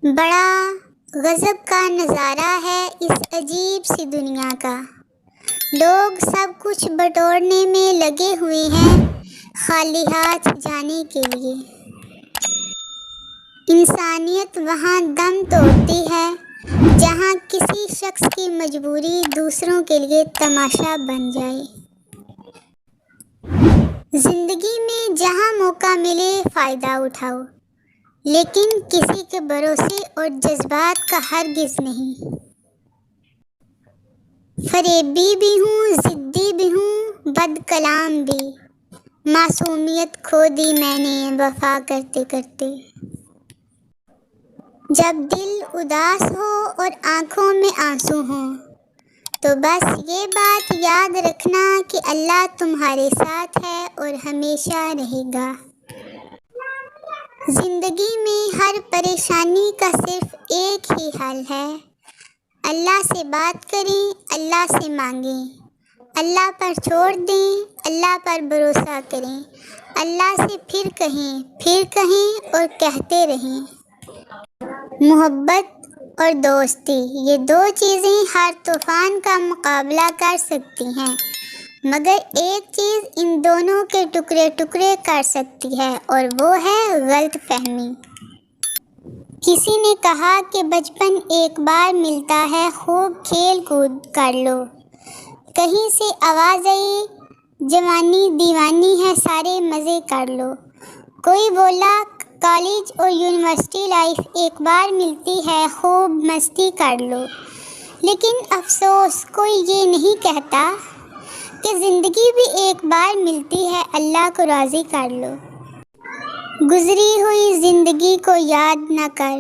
بڑا غضب کا نظارہ ہے اس عجیب سی دنیا کا، لوگ سب کچھ بٹورنے میں لگے ہوئے ہیں خالی ہاتھ جانے کے لیے۔ انسانیت وہاں دم توڑتی ہے جہاں کسی شخص کی مجبوری دوسروں کے لیے تماشا بن جائے۔ زندگی میں جہاں موقع ملے فائدہ اٹھاؤ، لیکن کسی کے بھروسے اور جذبات کا ہرگز نہیں۔ فریبی بھی ہوں، ضدی بھی ہوں، بد کلام بھی، معصومیت کھو دی میں نے وفا کرتے کرتے۔ جب دل اداس ہو اور آنکھوں میں آنسو ہوں تو بس یہ بات یاد رکھنا کہ اللہ تمہارے ساتھ ہے اور ہمیشہ رہے گا۔ زندگی میں ہر پریشانی کا صرف ایک ہی حل ہے، اللہ سے بات کریں، اللہ سے مانگیں، اللہ پر چھوڑ دیں، اللہ پر بھروسہ کریں، اللہ سے پھر کہیں اور کہتے رہیں۔ محبت اور دوستی، یہ دو چیزیں ہر طوفان کا مقابلہ کر سکتی ہیں، مگر ایک چیز ان دونوں کے ٹکڑے ٹکڑے کر سکتی ہے اور وہ ہے غلط فہمی۔ کسی نے کہا کہ بچپن ایک بار ملتا ہے، خوب کھیل کود کر لو۔ کہیں سے آواز آئی، جوانی دیوانی ہے، سارے مزے کر لو۔ کوئی بولا کالج اور یونیورسٹی لائف ایک بار ملتی ہے، خوب مستی کر لو۔ لیکن افسوس کوئی یہ نہیں کہتا کہ زندگی بھی ایک بار ملتی ہے، اللہ کو راضی کر لو۔ گزری ہوئی زندگی کو یاد نہ کر،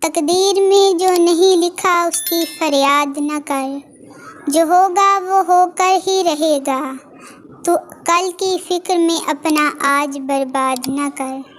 تقدیر میں جو نہیں لکھا اس کی فریاد نہ کر۔ جو ہوگا وہ ہو کر ہی رہے گا، تو کل کی فکر میں اپنا آج برباد نہ کر۔